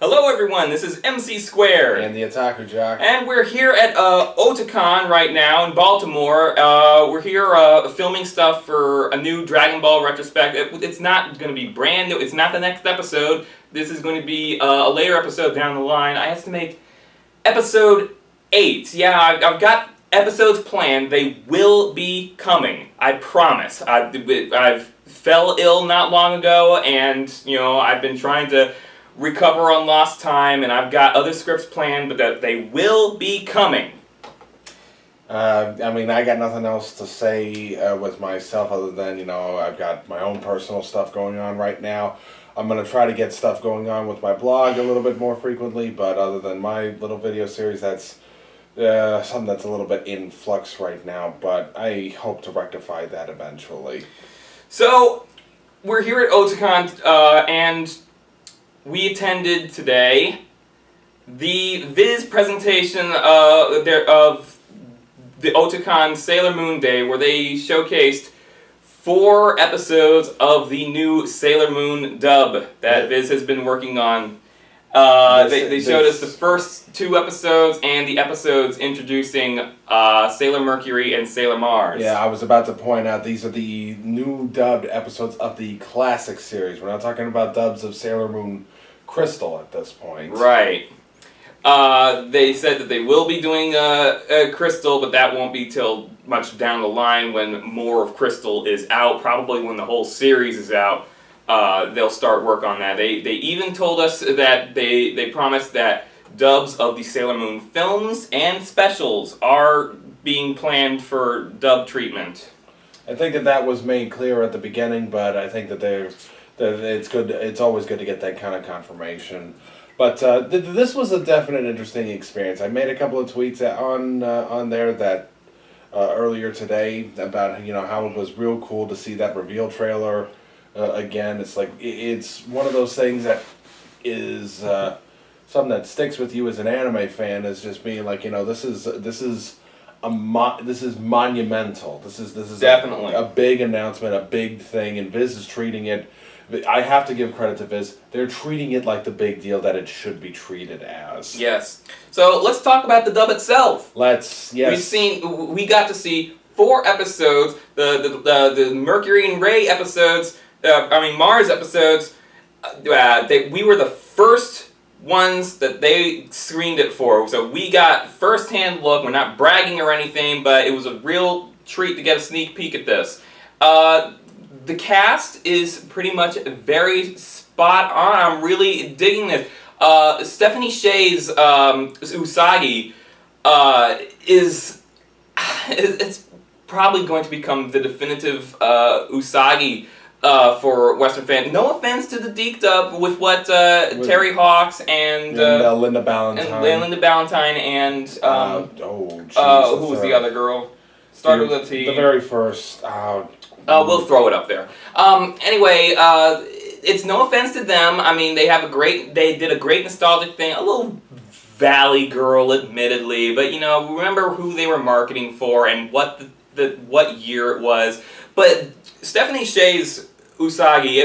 Hello everyone, this is MC Squared. And the Otaku Jock. And we're here at Otakon right now in Baltimore. We're here filming stuff for a new Dragon Ball retrospect. It's not going to be brand new, it's not the next episode. This is going to be a later episode down the line. I have to make episode 8. Yeah, I've got episodes planned. They will be coming. I promise. I've fell ill not long ago, and I've been trying to recover on lost time, and I've got other scripts planned, but that they will be coming. I got nothing else to say with myself other than, I've got my own personal stuff going on right now. I'm going to try to get stuff going on with my blog a little bit more frequently, but other than my little video series, that's something that's a little bit in flux right now, but I hope to rectify that eventually. So, we're here at Otakon, and we attended today the Viz presentation of the Otakon Sailor Moon Day, where they showcased 4 episodes of the new Sailor Moon dub that Viz has been working on. They showed us the first 2 episodes and the episodes introducing Sailor Mercury and Sailor Mars. Yeah, I was about to point out these are the new dubbed episodes of the classic series. We're not talking about dubs of Sailor Moon Crystal at this point. Right. They said that they will be doing Crystal, but that won't be till much down the line when more of Crystal is out. Probably when the whole series is out, they'll start work on that. They even told us that they promised that dubs of the Sailor Moon films and specials are being planned for dub treatment. I think that was made clear at the beginning, but I think that it's good. It's always good to get that kind of confirmation. But this was a definite interesting experience. I made a couple of tweets on there that earlier today about how it was real cool to see that reveal trailer again. It's like it's one of those things that is something that sticks with you as an anime fan, is just being like, this is monumental. This is definitely a big announcement, a big thing, and Viz is treating it. I have to give credit to Viz. They're treating it like the big deal that it should be treated as. Yes. So let's talk about the dub itself. Yes. We got to see 4 episodes. The Mercury and Ray episodes. Mars episodes. We were the first ones that they screened it for. So we got first-hand look. We're not bragging or anything, but it was a real treat to get a sneak peek at this. The cast is pretty much very spot on. I'm really digging this. Stephanie Sheh's Usagi it's probably going to become the definitive Usagi for Western fans. No offense to the Deke dub with what Terry Hawks and Linda Ballantyne and who was the other girl? Started with a T. The very first. We'll throw it up there. Anyway, it's no offense to them. They did a great nostalgic thing. A little Valley Girl, admittedly, but remember who they were marketing for and what year it was. But Stephanie Sheh's Usagi,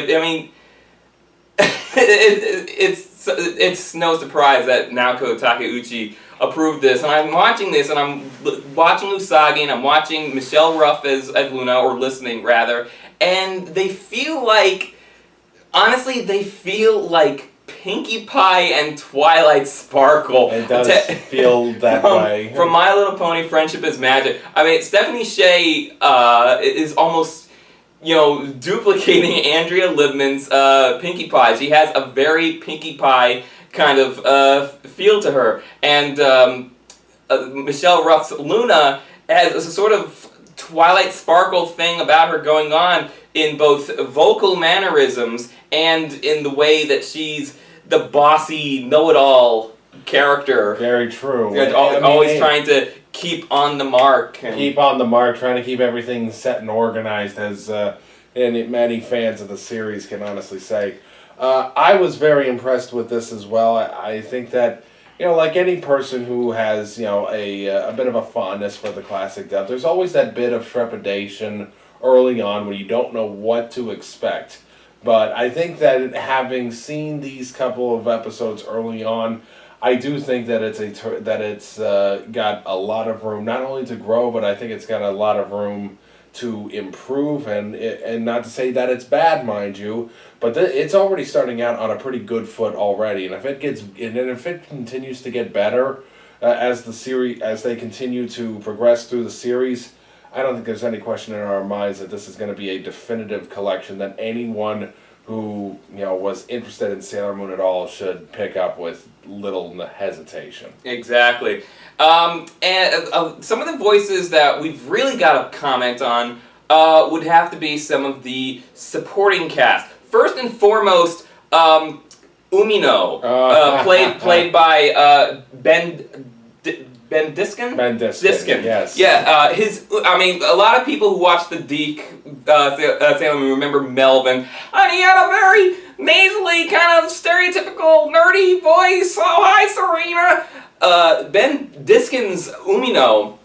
it's no surprise that Naoko Takeuchi approved this, and I'm watching this, and I'm watching Usagi, and I'm watching Michelle Ruff as Luna, or listening rather, and they feel like, honestly, Pinkie Pie and Twilight Sparkle. It does feel that way. From My Little Pony, Friendship is Magic. Stephanie Sheh is almost, duplicating Andrea Libman's Pinkie Pie. She has a very Pinkie Pie kind of feel to her. And Michelle Ruff's Luna has a sort of Twilight Sparkle thing about her going on in both vocal mannerisms and in the way that she's the bossy, know-it-all character. Very true. Always trying to keep on the mark. Trying to keep everything set and organized, as many fans of the series can honestly say. I was very impressed with this as well. I think that, like any person who has, a bit of a fondness for the classic dub, there's always that bit of trepidation early on when you don't know what to expect. But I think that having seen these couple of episodes early on, I do think that it's got a lot of room not only to grow, but I think it's got a lot of room to improve, and not to say that it's bad, mind you, but it's already starting out on a pretty good foot already. And if it continues to get better as they continue to progress through the series, I don't think there's any question in our minds that this is going to be a definitive collection that anyone who was interested in Sailor Moon at all should pick up with little hesitation. Exactly. And some of the voices that we've really got to comment on would have to be some of the supporting cast. First and foremost, Umino, played by Ben Diskin? Ben Diskin, yes. Yeah, a lot of people who watched the Deke Sailor Moon remember Melvin, and he had a very nasally, kind of stereotypical nerdy voice. Oh, hi, Serena! Ben Diskin's Umino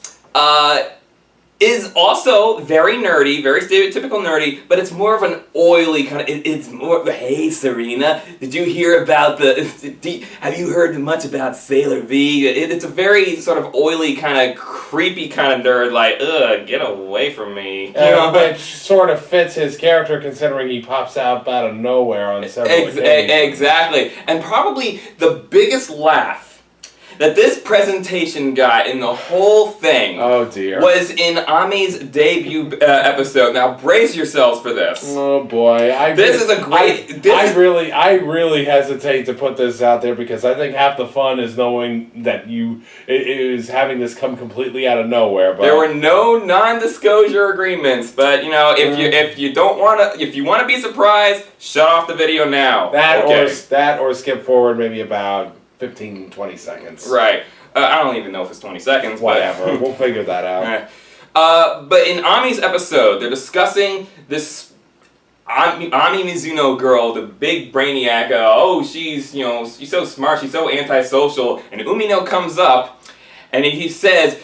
is also very nerdy, very stereotypical nerdy, but it's more of an oily kind of, it's more, hey Serena, did you hear about have you heard much about Sailor V? It's a very sort of oily, kind of creepy kind of nerd, like, ugh, get away from me. Which sort of fits his character considering he pops out of nowhere on several occasions. Exactly, and probably the biggest laugh that this presentation got in the whole thing was in Ami's debut episode. Now brace yourselves for this. Oh boy. I really hesitate to put this out there because I think half the fun is knowing that is having this come completely out of nowhere. But there were no non-disclosure agreements, but if you want to be surprised, shut off the video now. That or skip forward maybe about 15, 20 seconds. Right. I don't even know if it's 20 seconds. Whatever. We'll figure that out. But in Ami's episode, they're discussing this Ami Mizuno girl, the big brainiac. She's so smart, she's so antisocial. And Umino comes up, and he says,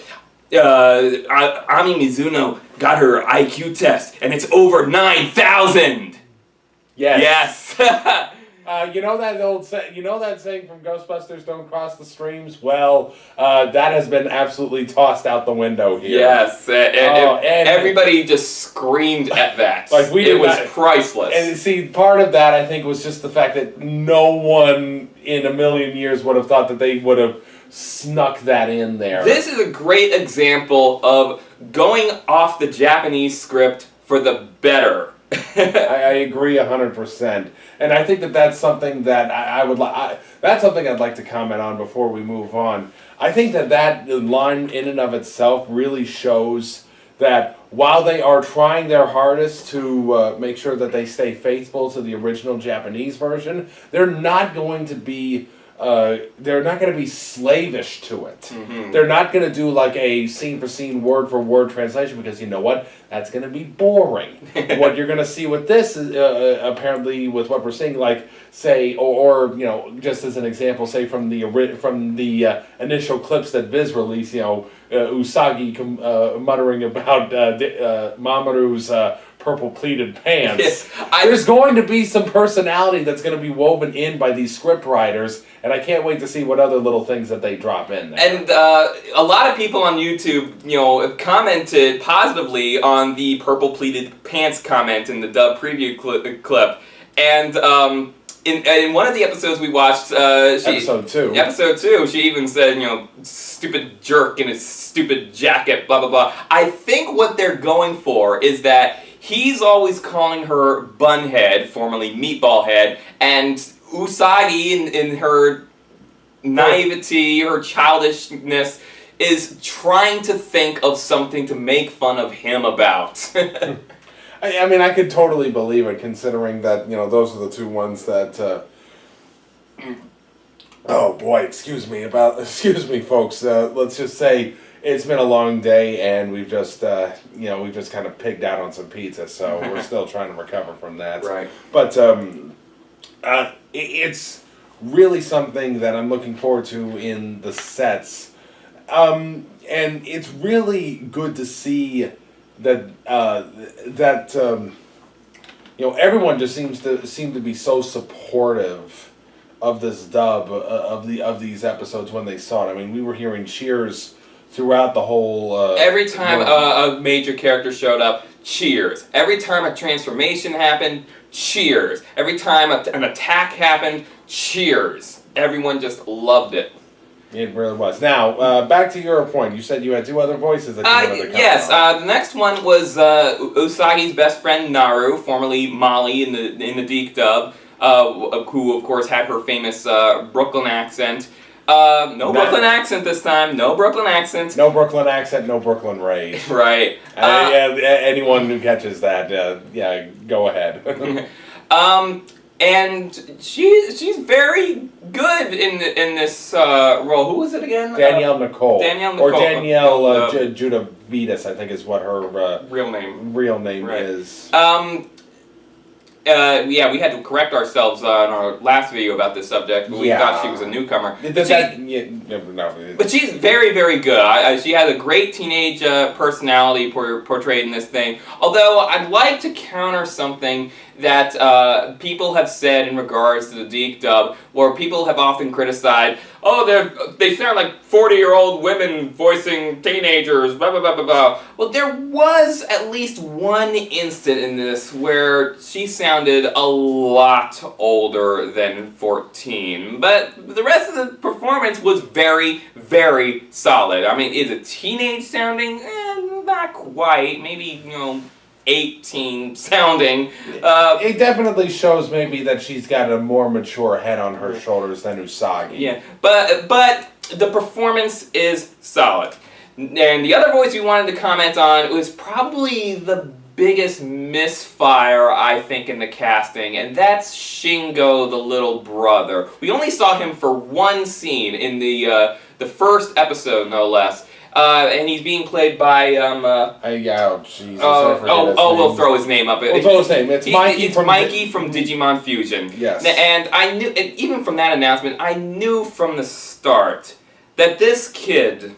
Ami Mizuno got her IQ test, and it's over 9,000. Yes. Yes. You know that saying from Ghostbusters, "Don't cross the streams"? Well, that has been absolutely tossed out the window here. Yes, and everybody just screamed at that. It was priceless. And see, part of that I think was just the fact that no one in a million years would have thought that they would have snuck that in there. This is a great example of going off the Japanese script for the better. I agree 100%, and I think that's something that that's something I'd like to comment on before we move on. I think that line in and of itself really shows that while they are trying their hardest to make sure that they stay faithful to the original Japanese version, they're not going to be slavish to it. Mm-hmm. They're not going to do like a scene for scene, word for word translation because you know what? That's going to be boring. What you're going to see with this is apparently with what we're seeing, like say, or just as an example, say from the initial clips that Viz released, Usagi muttering about Mamoru's purple pleated pants. Yes, there's going to be some personality that's going to be woven in by these script writers, and I can't wait to see what other little things that they drop in there. And a lot of people on YouTube, have commented positively on the purple pleated pants comment in the dub preview clip. And in one of the episodes we watched, episode 2, she even said, stupid jerk in his stupid jacket, blah, blah, blah. I think what they're going for is that he's always calling her Bunhead, formerly Meatball Head, and Usagi, in her naivety, her childishness, is trying to think of something to make fun of him about. I mean, I could totally believe it, considering that, those are the two ones that, oh boy, excuse me, folks, let's just say it's been a long day, and we've just kind of pigged out on some pizza, so we're still trying to recover from that. Right. But, it's really something that I'm looking forward to in the sets, and it's really good to see that everyone just seem to be so supportive of this dub of these episodes when they saw it. I mean, we were hearing cheers throughout the whole. Every time a major character showed up, cheers. Every time a transformation happened, cheers. Every time an attack happened, cheers. Everyone just loved it. It really was. Now, back to your point. You said you had two other voices that you wanted to cover. Yes, the next one was Usagi's best friend Naru, formerly Molly in the Deke dub, who of course had her famous Brooklyn accent. Brooklyn accent this time. No Brooklyn accent. No Brooklyn accent. No Brooklyn rage. Right. Anyone who catches that, go ahead. And she's very good in this role. Who was it again? Danielle Nicole. Nicole. Or Danielle Judavitas, I think is what her real name right. is. We had to correct ourselves on our last video about this subject, but we thought she was a newcomer. But she's very, very good. She has a great teenage personality portrayed in this thing. Although, I'd like to counter something that people have said in regards to the Deke dub, where people have often criticized, they sound like 40-year-old women voicing teenagers, blah, blah, blah, blah, blah. Well, there was at least one instant in this where she sounded a lot older than 14. But the rest of the performance was very, very solid. I mean, is it teenage sounding? Not quite. Maybe, 18 sounding. It definitely shows maybe that she's got a more mature head on her shoulders than Usagi. Yeah, but the performance is solid. And the other voice we wanted to comment on was probably the biggest misfire, I think, in the casting, and that's Shingo, the little brother. We only saw him for one scene in the first episode, no less. And he's being played by Jesus. We'll throw his name up. We'll throw his name. It's Mikey from Digimon Fusion. Yes. And I knew, and even from that announcement, I knew from the start that this kid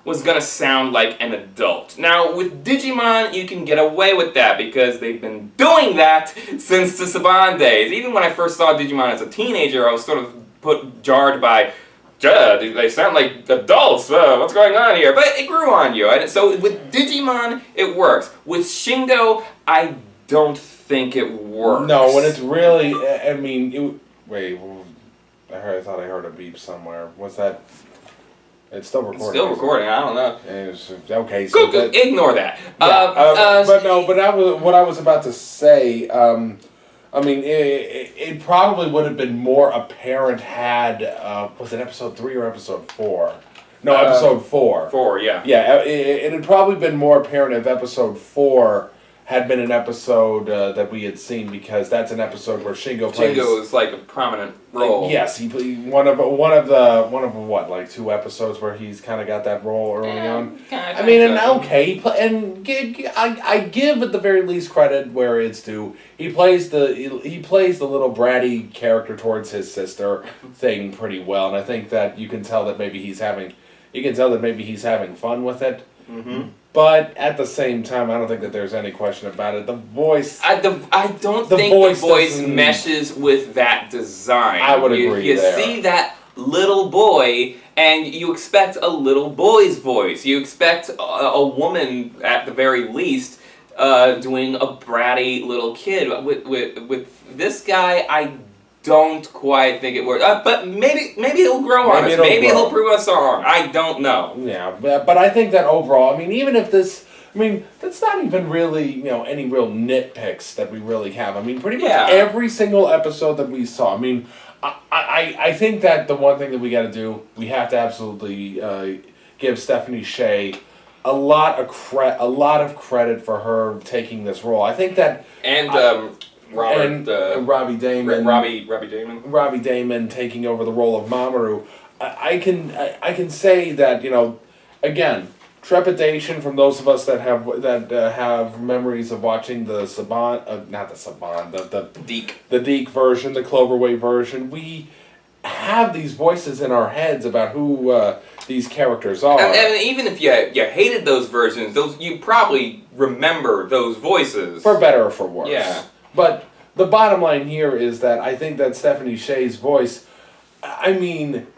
was gonna sound like an adult. Now, with Digimon, you can get away with that because they've been doing that since the Saban days. Even when I first saw Digimon as a teenager, I was sort of jarred by, they sound like adults. What's going on here? But it grew on you. And so with Digimon, it works. With Shingo, I don't think it works. No, when it's really, I thought I heard a beep somewhere. What's that? It's still recording. It's still recording. I don't know. Okay, so ignore that. What I was about to say. It probably would have been more apparent had, was it episode 3 or episode 4? No, episode 4. 4, yeah. Yeah, it had probably been more apparent if episode 4 had been an episode that we had seen, because that's an episode where Shingo plays. Shingo is like a prominent role. Yes, he played one of 2 episodes where he's kind of got that role early on. I give at the very least credit where it's due. He plays the little bratty character towards his sister thing pretty well, and I think that you can tell that maybe he's having fun with it. Mm-hmm. But at the same time, I don't think that there's any question about it. The voice... I don't think the voice meshes with that design. I would agree You see that little boy, and you expect a little boy's voice. You expect a woman, at the very least, doing a bratty little kid. With this guy, I don't quite think it works. But maybe he'll grow on us. Maybe he'll prove us wrong. I don't know. Yeah, but I think that overall, even if this... that's not even really, any real nitpicks that we really have. Pretty much every single episode that we saw. I think that the one thing that we got to do, we have to absolutely give Stephanie Sheh a lot of credit for her taking this role. I think that... Robbie Damon. Robbie Damon taking over the role of Mamoru. I can say that, again, trepidation from those of us that have memories of watching the the Deke version, the Cloverway version. We have these voices in our heads about who these characters are. And even if you hated those versions, you probably remember those voices. For better or for worse. Yeah. But the bottom line here is that I think that Stephanie Shea's voice, I mean,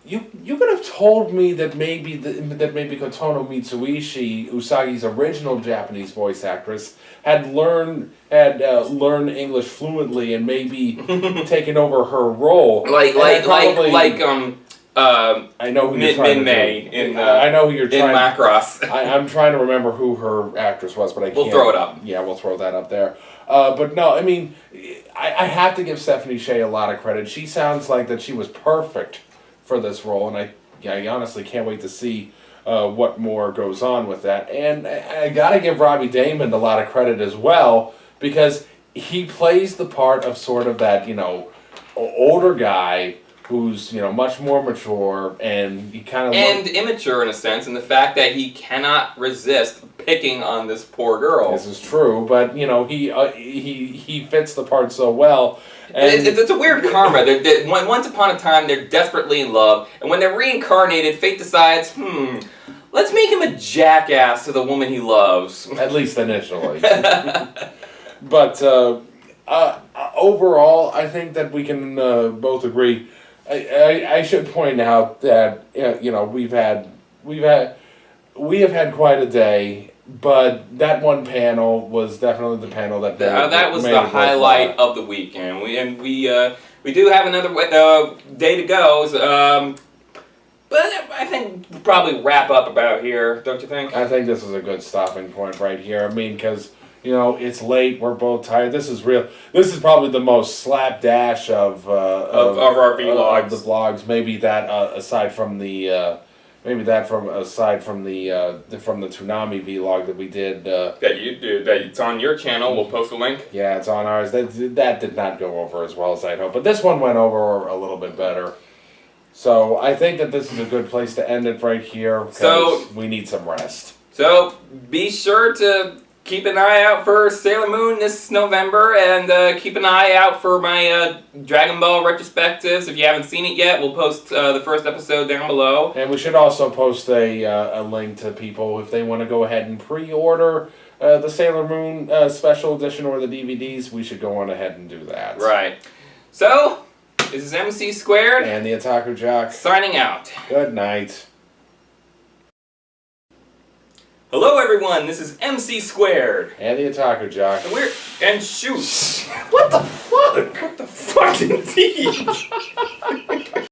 you could have told me that maybe Kotono Mitsuishi, Usagi's original Japanese voice actress, had learned English fluently and maybe taken over her role. I know who you're trying Min May in I know who you're trying. In Macross. I'm trying to remember who her actress was, but I can't. We'll throw it up. Yeah, we'll throw that up there. But no, I mean, I have to give Stephanie Shea a lot of credit. She sounds like that she was perfect for this role, and I honestly can't wait to see what more goes on with that. And I gotta give Robbie Damon a lot of credit as well, because he plays the part of sort of that, older guy who's, much more mature, and he kind of... And immature in a sense, in the fact that he cannot resist picking on this poor girl. This is true, but, he fits the part so well. And it's a weird karma. Once upon a time, they're desperately in love, and when they're reincarnated, fate decides, let's make him a jackass to the woman he loves. At least initially. But overall, I think that we can both agree. I should point out that we have had quite a day, but that one panel was definitely the panel that was the highlight of the weekend. We do have another day to go. But I think we'll probably wrap up about here, don't you think? I think this is a good stopping point right here. I mean, because it's late. We're both tired. This is real. This is probably the most slapdash of our vlogs. Of the vlogs. Maybe that aside from the Toonami vlog that we did. That you do. That it's on your channel. We'll post a link. Yeah, it's on ours. That did not go over as well as I'd hoped, but this one went over a little bit better. So I think that this is a good place to end it right here, because we need some rest. So be sure to keep an eye out for Sailor Moon this November, and keep an eye out for my Dragon Ball retrospectives. If you haven't seen it yet, we'll post the first episode down below. And we should also post a link to people if they want to go ahead and pre-order the Sailor Moon special edition or the DVDs. We should go on ahead and do that. Right. So, this is MC Squared. And the Otaku Jock. Signing out. Good night. Hello everyone, this is MC Squared. And the Otaku Jock. And shoot. What the fuck? What the fuck indeed?